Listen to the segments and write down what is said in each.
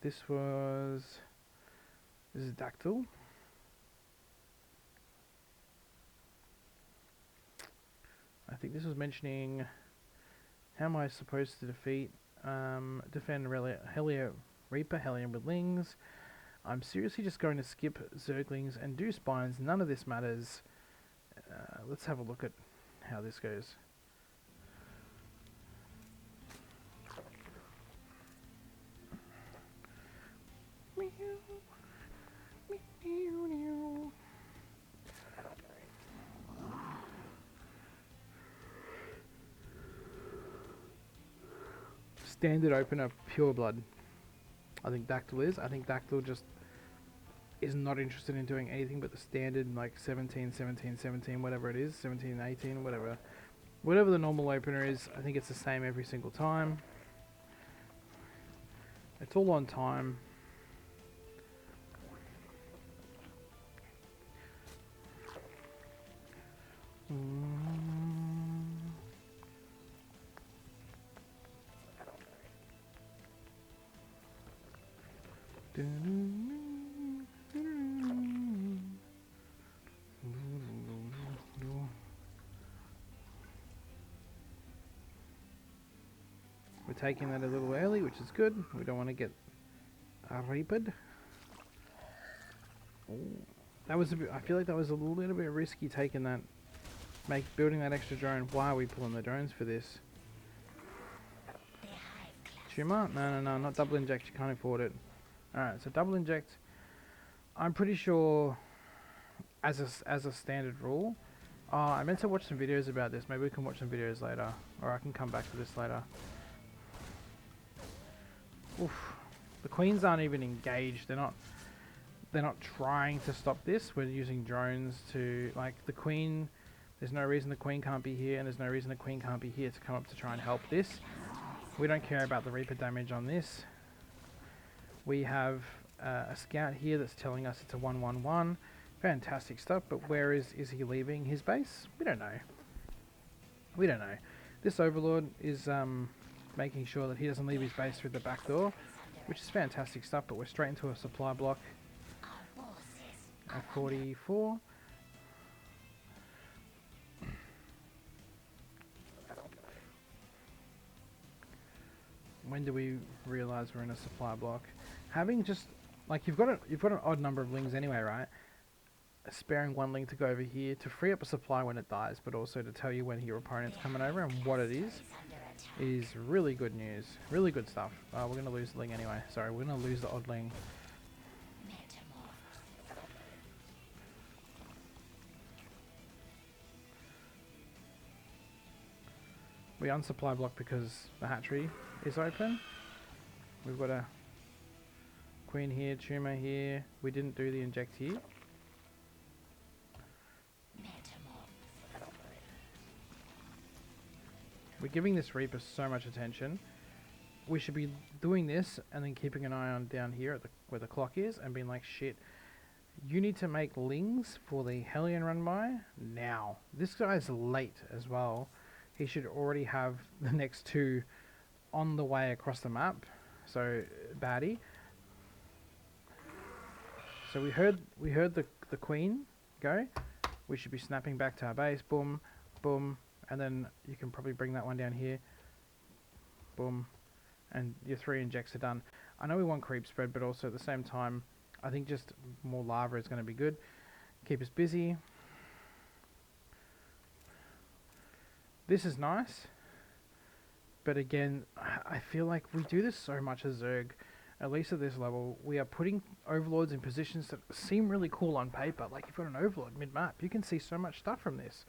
This is Dactyl. I think this was mentioning how am I supposed to defend Reaper Hellion with Lings. I'm seriously just going to skip Zerglings and do Spines. None of this matters. Let's have a look at how this goes. Standard opener, pure blood. I think Dactyl is. I think Dactyl just is not interested in doing anything but the standard, like 17, 17, 17, whatever it is, 17, 18, whatever. Whatever the normal opener is, I think it's the same every single time. It's all on time. We're taking that a little early, which is good. We don't want to get reapered. That was a bit, I feel like that was a little bit risky taking that, building that extra drone. Why are we pulling the drones for this? Tumor? No, not double inject. You can't afford it. Alright, so double inject. I'm pretty sure, as a standard rule. I meant to watch some videos about this. Maybe we can watch some videos later, or I can come back to this later. Oof. The queens aren't even engaged. They're not trying to stop this. We're using drones to, like, the queen. There's no reason the queen can't be here, and there's no reason the queen can't be here to come up to try and help this. We don't care about the Reaper damage on this. We have a scout here that's telling us it's a 1-1-1. Fantastic stuff, but where is he leaving his base? We don't know. We don't know. This Overlord is making sure that he doesn't leave his base through the back door, which is fantastic stuff, but we're straight into a supply block at 44. When do we realize we're in a supply block? Having just, like, you've got an odd number of lings anyway, right? Sparing one ling to go over here to free up a supply when it dies, but also to tell you when your opponent's coming over and what it is really good news. Really good stuff. We're going to lose the ling anyway. Sorry, we're going to lose the odd ling. We unsupply block because the hatchery is open. We've got a queen here, tumor here. We didn't do the inject here. We're giving this Reaper so much attention. We should be doing this and then keeping an eye on down here at where the clock is and being like, shit, you need to make lings for the Hellion run by now. This guy's late as well. He should already have the next two on the way across the map. So, baddie. So we heard the queen go. We should be snapping back to our base. Boom, boom. And then you can probably bring that one down here. Boom. And your 3 injects are done. I know we want creep spread, but also at the same time, I think just more lava is going to be good. Keep us busy. This is nice. But again, I feel like we do this so much as Zerg. At least at this level, we are putting overlords in positions that seem really cool on paper. Like, you've got an overlord mid-map. You can see so much stuff from this.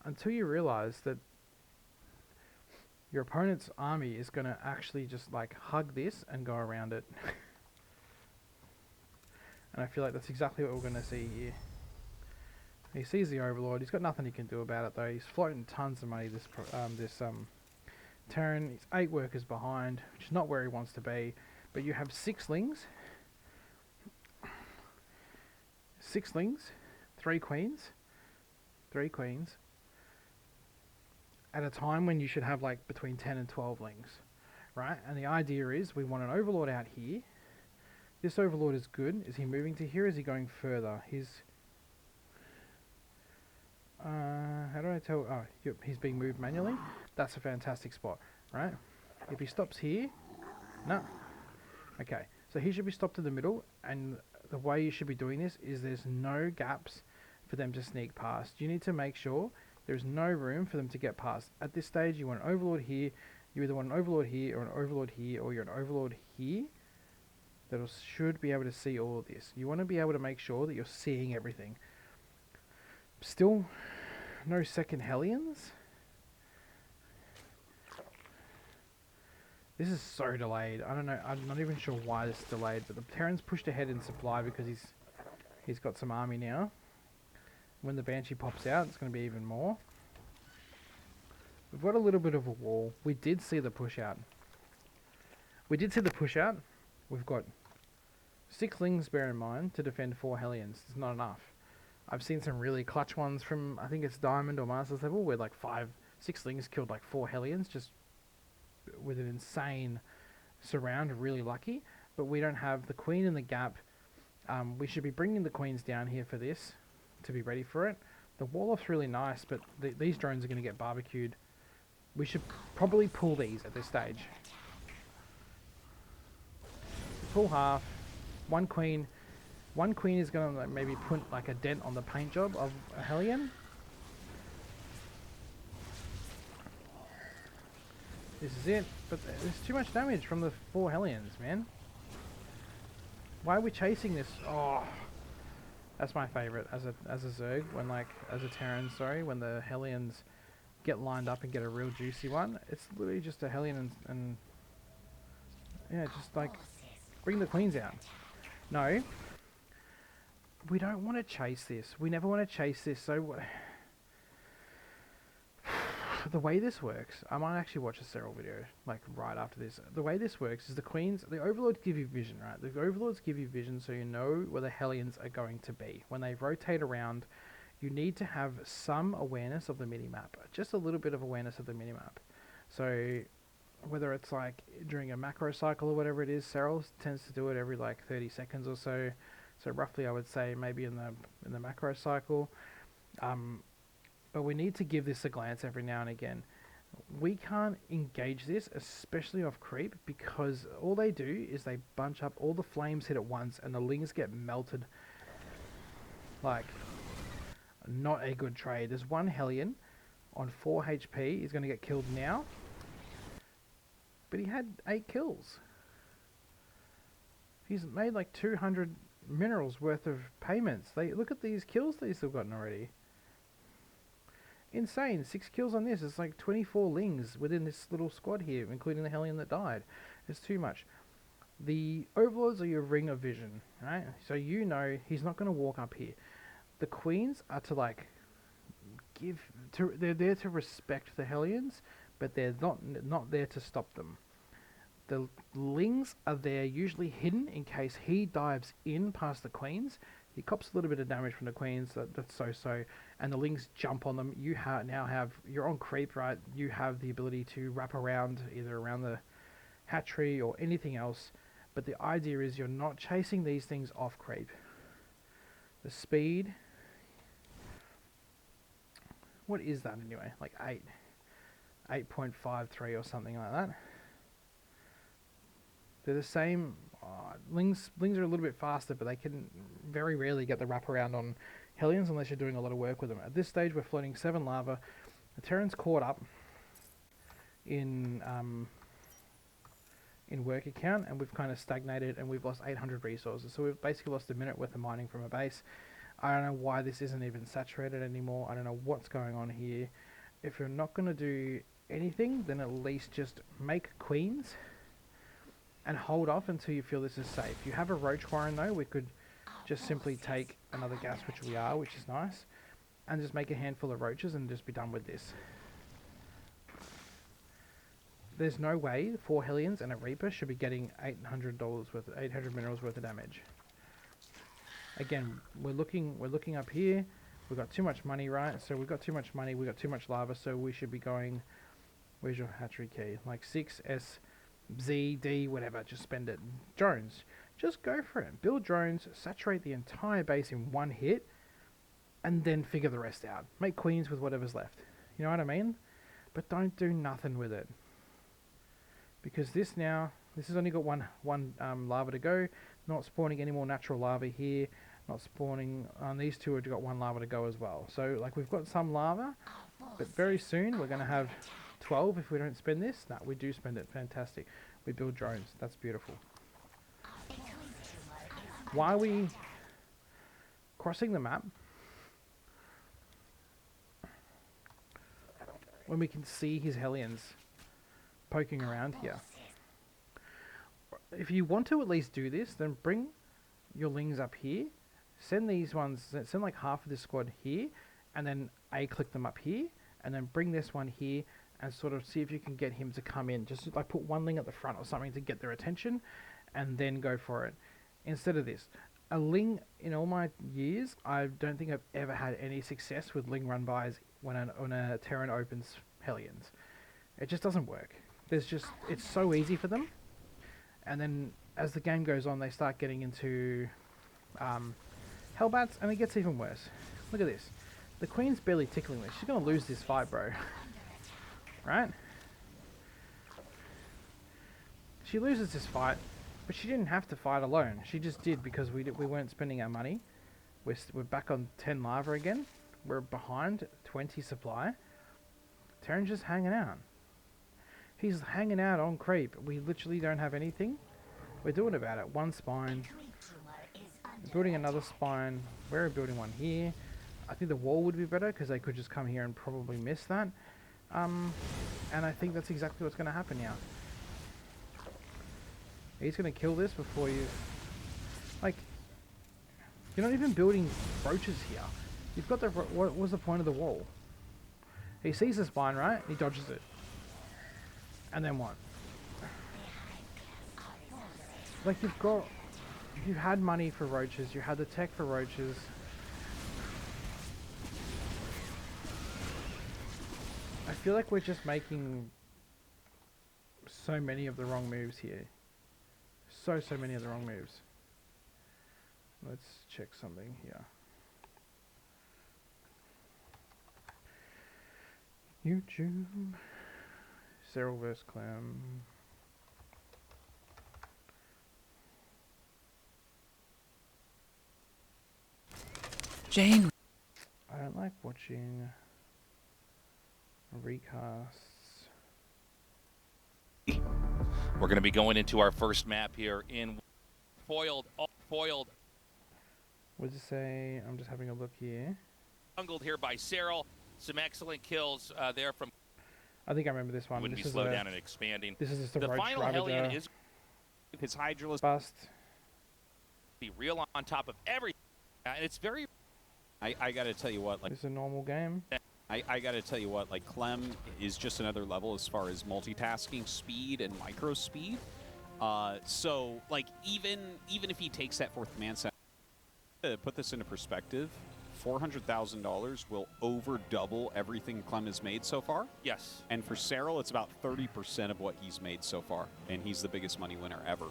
Until you realize that your opponent's army is going to actually just, like, hug this and go around it. And I feel like that's exactly what we're going to see here. He sees the overlord. He's got nothing he can do about it, though. He's floating tons of money this turn. He's 8 workers behind, which is not where he wants to be. But you have 6 lings. 6 lings. 3 queens. 3 queens. At a time when you should have, like, between 10 and 12 lings. Right? And the idea is we want an overlord out here This Overlord is good. Is he moving to here? Is he going further? He's... how do I tell? Oh, yep, he's being moved manually. That's a fantastic spot, right? If he stops here... No. Okay, so he should be stopped in the middle, and the way you should be doing this is there's no gaps for them to sneak past. You need to make sure there's no room for them to get past. At this stage, you want an Overlord here. You either want an Overlord here, or an Overlord here, or you're an Overlord here. That should be able to see all of this. You want to be able to make sure that you're seeing everything. Still, no second Hellions. This is so delayed. I don't know. I'm not even sure why this is delayed. But the Terran's pushed ahead in supply because he's got some army now. When the Banshee pops out, it's going to be even more. We've got a little bit of a wall. We did see the push out. We've got 6 Lings, bear in mind, to defend 4 Hellions. It's not enough. I've seen some really clutch ones from, I think it's Diamond or Masters level, where like 6 Lings killed like 4 Hellions, just with an insane surround, really lucky. But we don't have the Queen in the gap. We should be bringing the Queens down here for this, to be ready for it. The wall-off's really nice, but these drones are going to get barbecued. We should probably pull these at this stage. Pull half. One queen is going to maybe put like a dent on the paint job of a Hellion. This is it, but there's too much damage from the 4 Hellions, man. Why are we chasing this? Oh, that's my favorite as a Zerg, when like, as a Terran, sorry, when the Hellions get lined up and get a real juicy one. It's literally just a Hellion and yeah, just like, bring the Queens out. No, we don't want to chase this. We never want to chase this. So the way this works, I might actually watch a Cyril video like right after this. The way this works is the Overlords give you vision, right? The Overlords give you vision so you know where the Hellions are going to be. When they rotate around, you need to have some awareness of the minimap. Just a little bit of awareness of the minimap. So whether it's like during a macro cycle or whatever it is, Cyril tends to do it every like 30 seconds or so. So roughly I would say maybe in the macro cycle. But we need to give this a glance every now and again. We can't engage this, especially off creep, because all they do is they bunch up, all the flames hit at once, and the Lings get melted. Like, not a good trade. There's one Hellion on 4 HP. He's going to get killed now. But he had 8 kills. He's made like 200 minerals worth of payments. Look at these kills that he's still gotten already. Insane. 6 kills on this. It's like 24 Lings within this little squad here, including the Hellion that died. It's too much. The Overlords are your ring of vision, right? So you know he's not going to walk up here. The Queens are to like they're there to respect the Hellions, but they're not there to stop them. The Lings are there usually hidden in case he dives in past the Queens. He cops a little bit of damage from the Queens, that's so, and the Lings jump on them. You're on creep, right? You have the ability to wrap around, either around the hatchery or anything else, but the idea is you're not chasing these things off creep. The speed, what is that anyway? Like 8.53 or something like that. They're the same. Lings are a little bit faster, but they can very rarely get the wraparound on Hellions unless you're doing a lot of work with them. At this stage, we're floating 7 lava. The Terran's caught up in work account, and we've kind of stagnated, and we've lost 800 resources. So we've basically lost a minute worth of mining from a base. I don't know why this isn't even saturated anymore. I don't know what's going on here. If you're not going to do anything, then at least just make Queens and hold off until you feel this is safe. You have a Roach Warren though, we could just simply take another gas, which we are, which is nice, and just make a handful of roaches and just be done with this. There's no way 4 Hellions and a Reaper should be getting $800 minerals worth of damage. Again, we're looking up here. We've got too much money, right? So we've got too much money, we've got too much lava, so we should be going, where's your hatchery key? Like 6 S Z, D, whatever, just spend it. Drones. just go for it. Build drones, saturate the entire base in one hit, and then figure the rest out. Make queens with whatever's left. You know what I mean? But don't do nothing with it. Because this has only got one lava to go. Not spawning any more natural lava here. Not spawning on these two. Have got one lava to go as well. So like we've got some lava, but very soon we're going to have 12 if we don't spend this. No, we do spend it. Fantastic. We build drones. That's beautiful. Why are we crossing the map when we can see his Hellions poking around here? If you want to at least do this, then bring your Lings up here. Send these ones, send like half of this squad here, and then click them up here, and then bring this one here, and sort of see if you can get him to come in. Just like put one Ling at the front or something to get their attention, and then go for it. Instead of this, a Ling, in all my years, I don't think I've ever had any success with Ling run-bys when a Terran opens Hellions. It just doesn't work. It's so easy for them, and then as the game goes on, they start getting into Hellbats, and it gets even worse. Look at this. The Queen's barely tickling this. She's going to lose this fight, bro. Right? She loses this fight, but she didn't have to fight alone. She just did because we weren't spending our money. We're back on 10 lava again. We're behind 20 supply. Terran's just hanging out. He's hanging out on creep. We literally don't have anything. We're doing about it. One spine. We're building another spine. We're building one here. I think the wall would be better because they could just come here and probably miss that. And I think that's exactly what's going to happen now. He's going to kill this before you... Like, you're not even building roaches here. You've got the... What was the point of the wall? He sees the spine, right? He dodges it. And then what? Like, you had money for roaches. You had the tech for roaches. I feel like we're just making so many of the wrong moves here. So many of the wrong moves. Let's check something here. YouTube. Cyril vs. Clem. Jane. I don't like watching recasts. We're going to be going into our first map here in foiled. What does it say? I'm just having a look here. Bungled here by Cyril. Some excellent kills there from. I think I remember this one. Wouldn't this be is slowed down and expanding. This is just a the roach final Ravager Hellion is his Hydralisk bust. Be real on top of everything. And it's very. I got to tell you what, like It's a normal game. I got to tell you what, like Clem is just another level as far as multitasking speed and micro speed. So like even if he takes that fourth command center, to put this into perspective, $400,000 will over double everything Clem has made so far. Yes. And for Cyril, it's about 30% of what he's made so far, and he's the biggest money winner ever.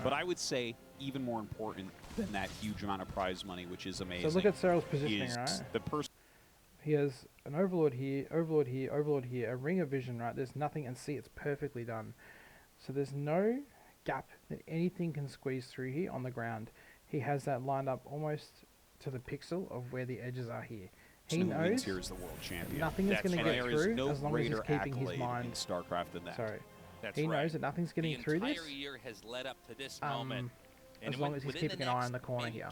But I would say even more important than that huge amount of prize money, which is amazing. So look at Cyril's positioning, is right? the person. He has an Overlord here, Overlord here, Overlord here, a Ring of Vision, right? There's nothing, and see, it's perfectly done. So there's no gap that anything can squeeze through here on the ground. He has that lined up almost to the pixel of where the edges are here. He knows here is the world champion. nothing is going to get through no as long as he's keeping his in mind. StarCraft than that. Sorry. That's He right. knows that nothing's getting the through this. entire year has led up to this moment. As long as he's keeping an eye on the corner here.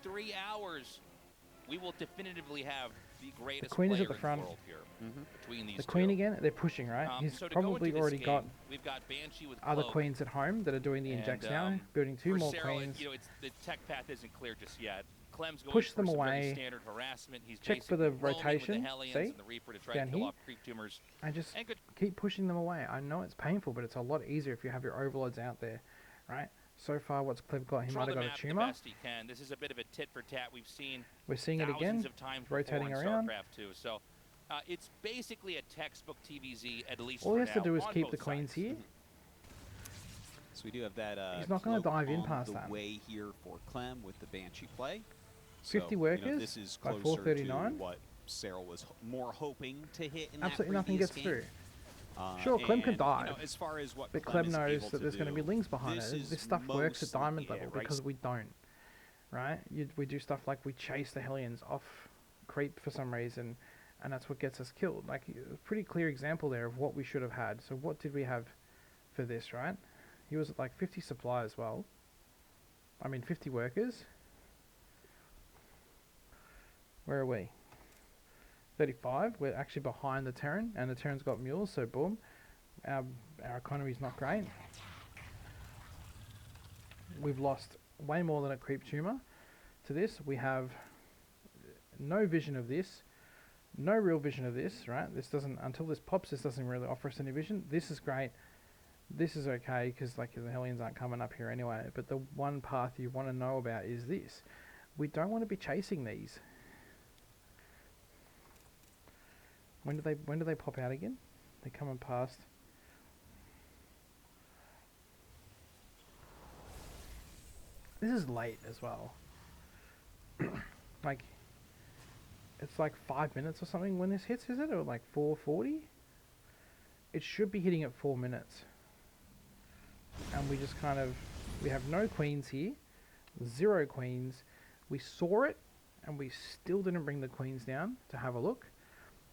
2-3 hours, we will definitively have the greatest Queen is at player the front. in the world here. Between these The Queen two. again, they're pushing, right? He's So to go probably into this already game, got we've got Banshee with other Cloak, queens at home that are doing the injects now, and, building two for more Cyril, queens. You know, the tech path isn't clear just yet. Clem's going Push for them some very away. standard harassment. He's Check for the basically roaming with rotation, the Hellions see? and the Reaper to try Down to kill here. off creep tumors. I just And good. keep pushing them away. I know it's painful, but it's a lot easier if you have your overlords out there, right? So far, what's Cliff got? He Control might have the got a map the tumor. best he can. This is a bit of a tit for tat. We've seen We're seeing it thousands again, of times rotating before in around. StarCraft 2. So it's basically a textbook TVZ, at least All for he has to now, do is on keep both the queens sides. here. we do have that. He's not gonna cloak dive in on past the that. way here for Clem with the Banshee play. 50 so, workers this is by closer to 439. what Cyril was more hoping to hit in Absolutely that nothing previous gets game. through. Sure, Clem can dive, as far as what but Clem Clem is knows able that to there's going to be do, lings behind this it. is This stuff works at mostly- diamond yeah, level right. because we don't, right? We do stuff like we chase the Hellions off creep for some reason, and that's what gets us killed. Like, a pretty clear example there of what we should have had. So what did we have for this, right? He was at like 50 supply as well. I mean 50 workers. Where are we? 35. We're actually behind the Terran, and the Terran's got mules, so boom. Our economy's not great. We've lost way more than a creep tumor to this. We have no vision of this, no real vision of this, right? This doesn't, until this pops, this doesn't really offer us any vision. This is great. This is okay, because like the Hellions aren't coming up here anyway. But the one path you want to know about is this. We don't want to be chasing these. When do they pop out again? They're coming past. This is late as well. Like, it's like 5 minutes or something when this hits, is it? Or like 4:40? It should be hitting at 4 minutes. And we just kind of, we have no queens here. 0 queens. We saw it, and we still didn't bring the queens down to have a look.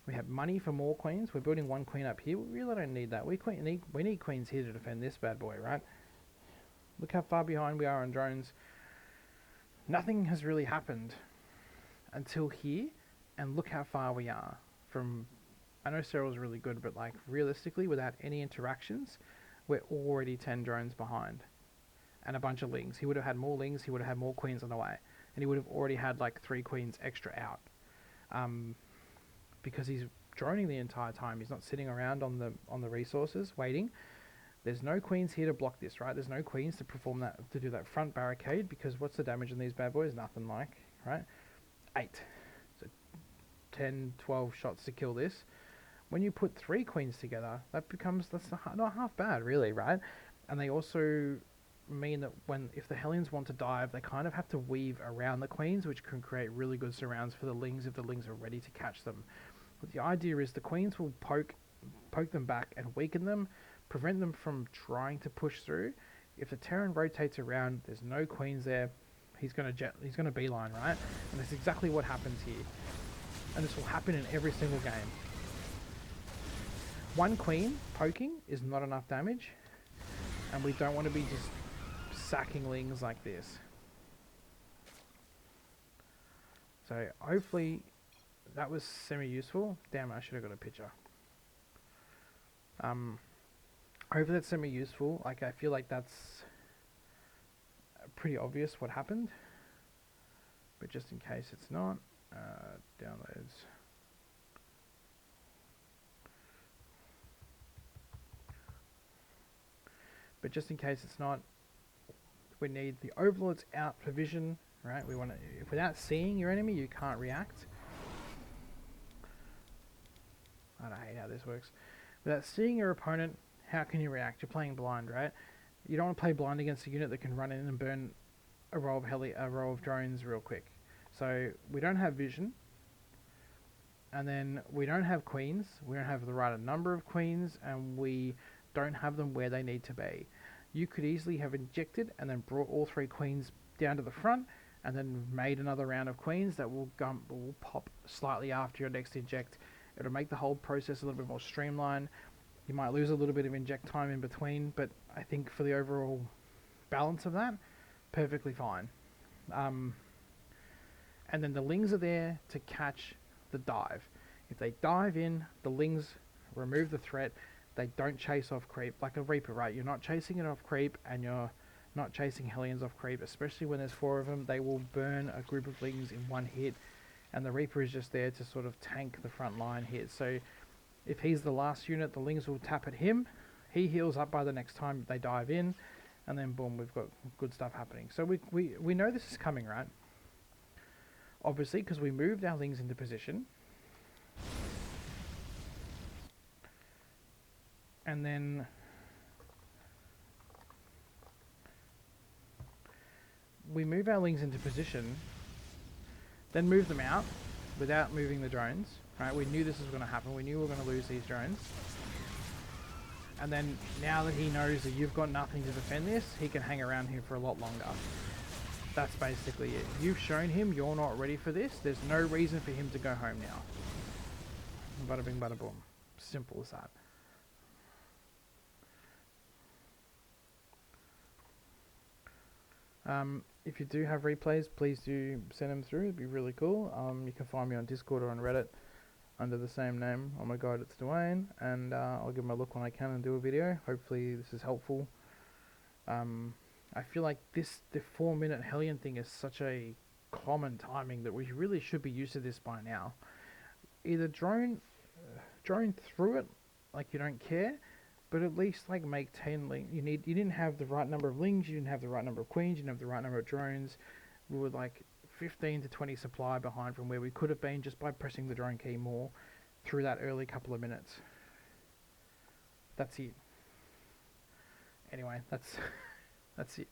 We have money for more queens. We're building 1 queen up here. We really don't need that. We need queens here to defend this bad boy, right? Look how far behind we are on drones. Nothing has really happened until here, and look how far we are from... I know Cyril's really good, but like realistically, without any interactions, we're already 10 drones behind. And a bunch of lings. He would have had more lings, he would have had more queens on the way. And he would have already had like 3 queens extra out. Because he's droning the entire time. He's not sitting around on the resources waiting. There's no queens here to block this, right? There's no queens to perform that, to do that front barricade, because what's the damage on these bad boys? Nothing, like, right? 8. So 10, 12 shots to kill this. When you put 3 queens together, that's not half bad, really, right? And they also mean that if the Hellions want to dive, they kind of have to weave around the queens, which can create really good surrounds for the lings if the lings are ready to catch them. But the idea is the queens will poke them back and weaken them, prevent them from trying to push through. If the Terran rotates around, there's no queens there, he's gonna beeline, right? And that's exactly what happens here. And this will happen in every single game. 1 queen poking is not enough damage, and we don't want to be just sacking lings like this. So hopefully that was semi-useful. Damn, I should have got a picture. Hopefully that's semi-useful. Like, I feel like that's pretty obvious what happened. But just in case it's not, downloads. But just in case it's not, we need the overlords out for vision, right? We want to, if without seeing your enemy, you can't react. I don't hate how this works. Without seeing your opponent, how can you react? You're playing blind, right? You don't want to play blind against a unit that can run in and burn a row of drones real quick. So we don't have vision, and then we don't have queens. We don't have the right number of queens, and we don't have them where they need to be. You could easily have injected and then brought all 3 queens down to the front, and then made another round of queens that will pop slightly after your next inject. It'll make the whole process a little bit more streamlined. You might lose a little bit of inject time in between, but I think for the overall balance of that, perfectly fine. And then the lings are there to catch the dive. If they dive in, the lings remove the threat. They don't chase off creep like a Reaper, right? You're not chasing it off creep, and you're not chasing Hellions off creep, especially when there's 4 of them. They will burn a group of lings in 1 hit, and the Reaper is just there to sort of tank the front line hit. So if he's the last unit, the lings will tap at him. He heals up by the next time they dive in, and then boom, we've got good stuff happening. So we know this is coming, right? Obviously, because we moved our lings into position. And then we move our lings into position, then move them out without moving the drones, right? We knew this was going to happen. We knew we were going to lose these drones. And then now that he knows that you've got nothing to defend this, he can hang around here for a lot longer. That's basically it. You've shown him you're not ready for this. There's no reason for him to go home now. Bada bing, bada boom. Simple as that. If you do have replays, please do send them through. It'd be really cool. You can find me on Discord or on Reddit under the same name. Oh my god, it's Dwayne, and I'll give him a look when I can and do a video. Hopefully this is helpful. I feel like the 4-minute Hellion thing is such a common timing that we really should be used to this by now. Either drone through it like you don't care, but at least like make 10 lings. You didn't have the right number of lings, you didn't have the right number of queens, you didn't have the right number of drones. We were like 15 to 20 supply behind from where we could have been just by pressing the drone key more through that early couple of minutes. That's it. Anyway, that's it.